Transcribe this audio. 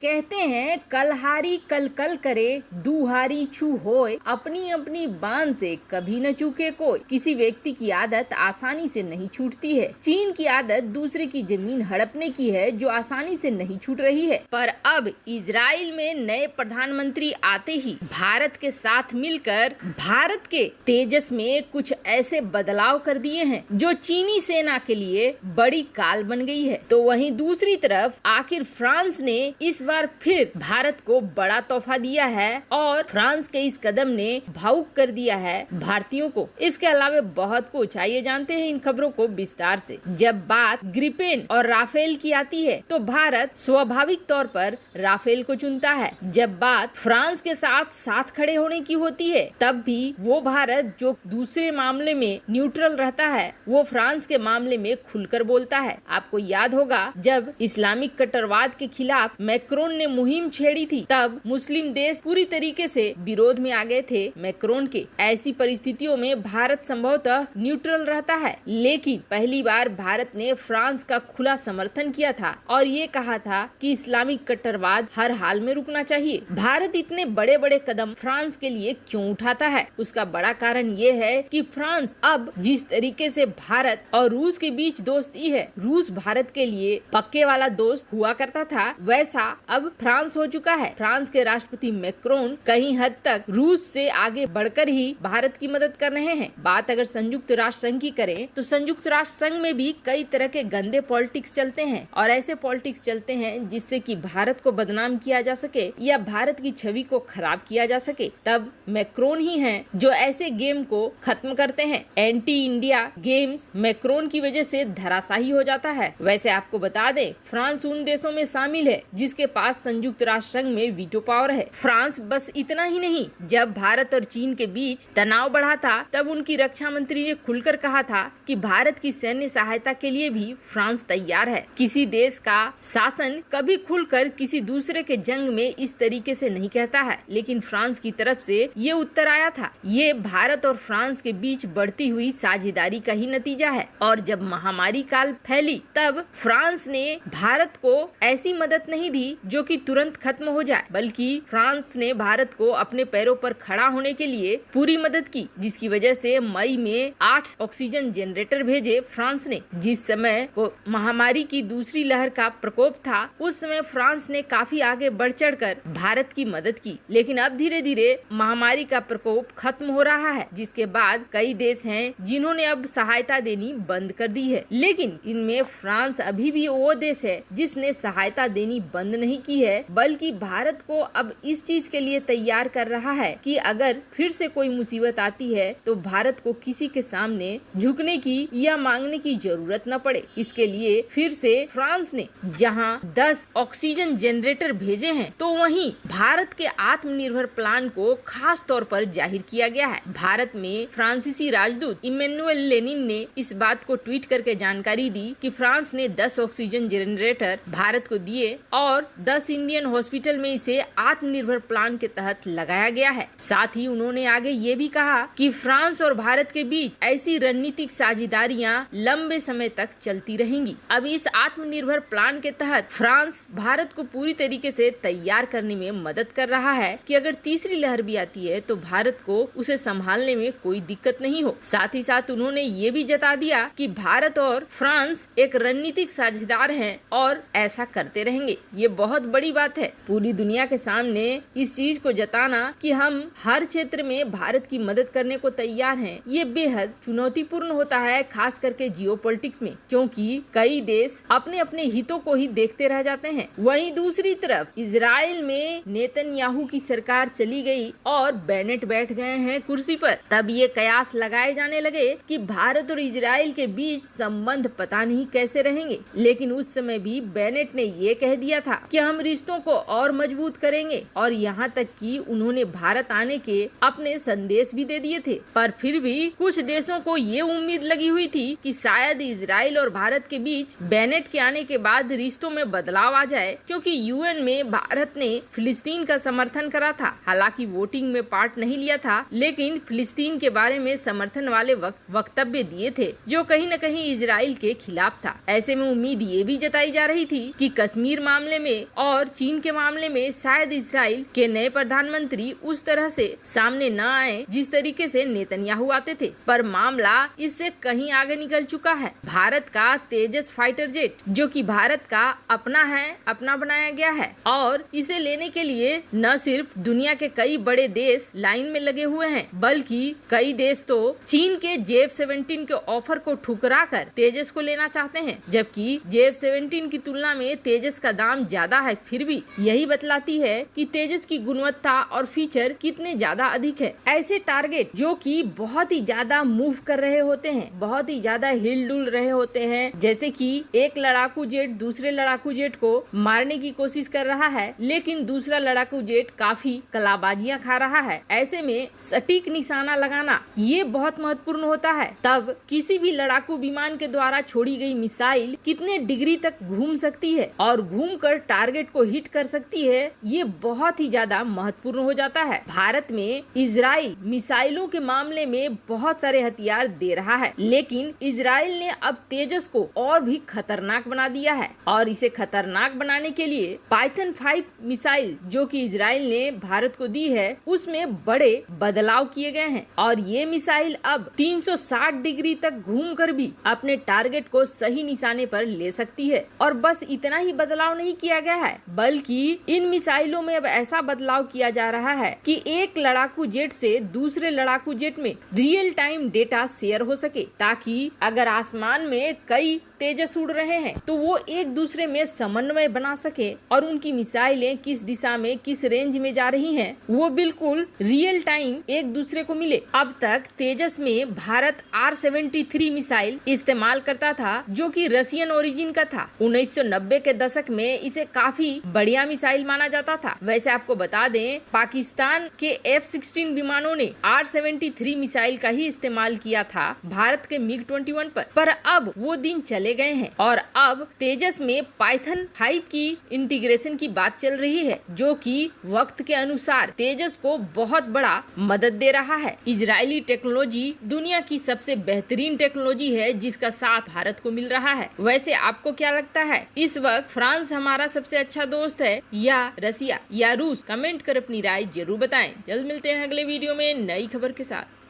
कहते हैं कलहारी कल कल करे, दुहारी छू होए, अपनी अपनी बांध से कभी न चूके कोई। किसी व्यक्ति की आदत आसानी से नहीं छूटती है। चीन की आदत दूसरे की जमीन हड़पने की है, जो आसानी से नहीं छूट रही है। पर अब इजराइल में नए प्रधानमंत्री आते ही भारत के साथ मिलकर भारत के तेजस में कुछ ऐसे बदलाव कर दिए हैं जो चीनी सेना के लिए बड़ी काल बन गई है। तो वहीं दूसरी तरफ आखिर फ्रांस ने इस बार फिर भारत को बड़ा तोहफा दिया है और फ्रांस के इस कदम ने भावुक कर दिया है भारतीयों को। इसके अलावा बहुत कुछ, आइए जानते हैं इन खबरों को विस्तार से। जब बात ग्रिपेन और राफेल की आती है तो भारत स्वाभाविक तौर पर राफेल को चुनता है। जब बात फ्रांस के साथ खड़े होने की होती है तब भी वो भारत जो दूसरे मामले में न्यूट्रल रहता है, वो फ्रांस के मामले में खुलकर बोलता है। आपको याद होगा जब इस्लामिक कट्टरवाद के खिलाफ मैक्रोन ने मुहिम छेड़ी थी, तब मुस्लिम देश पूरी तरीके से विरोध में आ गए थे मैक्रोन के। ऐसी परिस्थितियों में भारत संभवतः न्यूट्रल रहता है, लेकिन पहली बार भारत ने फ्रांस का खुला समर्थन किया था और ये कहा था कि इस्लामिक कट्टरवाद हर हाल में रुकना चाहिए। भारत इतने बड़े बड़े कदम फ्रांस के लिए क्यों उठाता है? उसका बड़ा कारण ये है कि फ्रांस अब जिस तरीके से भारत और रूस के बीच दोस्ती है, रूस भारत के लिए पक्के वाला दोस्त हुआ करता था, वैसा अब फ्रांस हो चुका है। फ्रांस के राष्ट्रपति मैक्रोन कहीं हद तक रूस से आगे बढ़कर ही भारत की मदद कर रहे हैं। बात अगर संयुक्त राष्ट्र संघ की करें तो संयुक्त राष्ट्र संघ में भी कई तरह के गंदे पॉलिटिक्स चलते हैं और ऐसे पॉलिटिक्स चलते हैं जिससे कि भारत को बदनाम किया जा सके या भारत की छवि को खराब किया जा सके। तब मैक्रोन ही हैं जो ऐसे गेम को खत्म करते हैं। एंटी इंडिया गेम्स मैक्रोन की वजह से धराशायी हो जाता है। वैसे आपको बता दें, फ्रांस उन देशों में शामिल है जिसके पास संयुक्त राष्ट्र संघ में वीटो पावर है। फ्रांस बस इतना ही नहीं, जब भारत और चीन के बीच तनाव बढ़ा था तब उनकी रक्षा मंत्री ने खुलकर कहा था कि भारत की सैन्य सहायता के लिए भी फ्रांस तैयार है। किसी देश का शासन कभी खुलकर किसी दूसरे के जंग में इस तरीके से नहीं कहता है, लेकिन फ्रांस की तरफ से ये उत्तर आया था। ये भारत और फ्रांस के बीच बढ़ती हुई साझेदारी का ही नतीजा है। और जब महामारी काल फैली तब फ्रांस ने भारत को ऐसी मदद नहीं दी जो कि तुरंत खत्म हो जाए, बल्कि फ्रांस ने भारत को अपने पैरों पर खड़ा होने के लिए पूरी मदद की, जिसकी वजह से मई में 8 ऑक्सीजन जनरेटर भेजे फ्रांस ने। जिस समय को महामारी की दूसरी लहर का प्रकोप था, उस समय फ्रांस ने काफी आगे बढ़ चढ़कर भारत की मदद की। लेकिन अब धीरे धीरे महामारी का प्रकोप खत्म हो रहा है, जिसके बाद कई देश हैं जिन्होंने अब सहायता देनी बंद कर दी है। लेकिन इनमें फ्रांस अभी भी वो देश है जिसने सहायता देनी बंद नहीं की है, बल्कि भारत को अब इस चीज के लिए तैयार कर रहा है कि अगर फिर से कोई मुसीबत आती है तो भारत को किसी के सामने झुकने की या मांगने की जरूरत न पड़े। इसके लिए फिर से फ्रांस ने जहां 10 ऑक्सीजन जनरेटर भेजे हैं, तो वहीं भारत के आत्मनिर्भर प्लान को खास तौर पर जाहिर किया गया है। भारत में फ्रांसीसी राजदूत इमैनुअल लेनिन ने इस बात को ट्वीट करके जानकारी दी कि फ्रांस ने 10 ऑक्सीजन जनरेटर भारत को दिए और 10 इंडियन हॉस्पिटल में इसे आत्मनिर्भर प्लान के तहत लगाया गया है। साथ ही उन्होंने आगे ये भी कहा कि फ्रांस और भारत के बीच ऐसी रणनीतिक साझेदारियां लंबे समय तक चलती रहेंगी। अब इस आत्मनिर्भर प्लान के तहत फ्रांस भारत को पूरी तरीके से तैयार करने में मदद कर रहा है कि अगर तीसरी लहर भी आती है तो भारत को उसे संभालने में कोई दिक्कत नहीं हो। साथ ही साथ उन्होंने ये भी जता दिया कि भारत और फ्रांस एक रणनीतिक साझेदार हैं और ऐसा करते रहेंगे। ये बहुत बड़ी बात है पूरी दुनिया के सामने इस चीज को जताना कि हम हर क्षेत्र में भारत की मदद करने को तैयार हैं। ये बेहद चुनौतीपूर्ण होता है, खास करके जियोपॉलिटिक्स में, क्योंकि कई देश अपने अपने हितों को ही देखते रह जाते हैं। वहीं दूसरी तरफ इजराइल में नेतन्याहू की सरकार चली गई और बेनेट बैठ गए हैं कुर्सी पर। तब ये कयास लगाए जाने लगे कि भारत और इजराइल के बीच संबंध पता नहीं कैसे रहेंगे। लेकिन उस समय भी बेनेट ने ये कह दिया था कि हम रिश्तों को और मजबूत करेंगे और यहाँ तक कि उन्होंने भारत आने के अपने संदेश भी दे दिए थे। पर फिर भी कुछ देशों को ये उम्मीद लगी हुई थी कि शायद इजराइल और भारत के बीच बेनेट के आने के बाद रिश्तों में बदलाव आ जाए, क्योंकि यूएन में भारत ने फिलिस्तीन का समर्थन करा था। हालांकि वोटिंग में पार्ट नहीं लिया था, लेकिन फिलिस्तीन के बारे में समर्थन वाले वक्तव्य दिए थे जो कहीं न कहीं इजराइल के खिलाफ था। ऐसे में उम्मीद ये भी जताई जा रही थी कि कश्मीर मामले में और चीन के मामले में शायद इजराइल के नए प्रधानमंत्री उस तरह से सामने न आए जिस तरीके से नेतन्याहू आते थे। पर मामला इससे कहीं आगे निकल चुका है। भारत का तेजस फाइटर जेट, जो कि भारत का अपना है, अपना बनाया गया है और इसे लेने के लिए न सिर्फ दुनिया के कई बड़े देश लाइन में लगे हुए हैं, बल्कि कई देश तो चीन के JF-17 के ऑफर को ठुकरा कर तेजस को लेना चाहते हैं, जबकि JF-17 की तुलना में तेजस का दाम ज्यादा है। फिर भी यही बतलाती है कि तेजस की गुणवत्ता और फीचर कितने ज्यादा अधिक है। ऐसे टारगेट जो कि बहुत ही ज्यादा मूव कर रहे होते हैं, बहुत ही ज्यादा हिल डुल रहे होते हैं, जैसे कि एक लड़ाकू जेट दूसरे लड़ाकू जेट को मारने की कोशिश कर रहा है, लेकिन दूसरा लड़ाकू जेट काफी कलाबाजियां खा रहा है। ऐसे में सटीक निशाना लगाना ये बहुत महत्वपूर्ण होता है। तब किसी भी लड़ाकू विमान के द्वारा छोड़ी गई मिसाइल कितने डिग्री तक घूम सकती है और घूमकर टारगेट को हिट कर सकती है, ये बहुत ही ज्यादा महत्वपूर्ण हो जाता है। भारत में इजराइल मिसाइलों के मामले में बहुत सारे हथियार दे रहा है, लेकिन इजराइल ने अब तेजस को और भी खतरनाक बना दिया है और इसे खतरनाक बनाने के लिए पाइथन 5 मिसाइल जो कि इजराइल ने भारत को दी है, उसमें बड़े बदलाव किए गए हैं और ये मिसाइल अब 360 डिग्री तक घूमकर भी अपने टारगेट को सही निशाने पर ले सकती है। और बस इतना ही बदलाव नहीं किया गया है, बल्कि इन मिसाइलों में अब ऐसा बदलाव किया जा रहा है कि एक लड़ाकू जेट से दूसरे लड़ाकू जेट में रियल टाइम डेटा शेयर हो सके, ताकि अगर आसमान में कई तेजस उड़ रहे हैं तो वो एक दूसरे में समन्वय बना सके और उनकी मिसाइलें किस दिशा में किस रेंज में जा रही हैं वो बिल्कुल रियल टाइम एक दूसरे को मिले। अब तक तेजस में भारत R-73 मिसाइल इस्तेमाल करता था जो कि रशियन ओरिजिन का था। 1990 के दशक में इसे काफी बढ़िया मिसाइल माना जाता था। वैसे आपको बता दें, पाकिस्तान के F-16 विमानों ने R-73 मिसाइल का ही इस्तेमाल किया था भारत के MiG-21 पर अब वो दिन चले गए हैं और अब तेजस में पाइथन 5 की इंटीग्रेशन की बात चल रही है, जो कि वक्त के अनुसार तेजस को बहुत बड़ा मदद दे रहा है। इजरायली टेक्नोलॉजी दुनिया की सबसे बेहतरीन टेक्नोलॉजी है जिसका साथ भारत को मिल रहा है। वैसे आपको क्या लगता है, इस वक्त फ्रांस हमारा सबसे अच्छा दोस्त है या रसिया या रूस? कमेंट कर अपनी राय जरूर बताएं। जल्द मिलते हैं अगले वीडियो में नई खबर के साथ।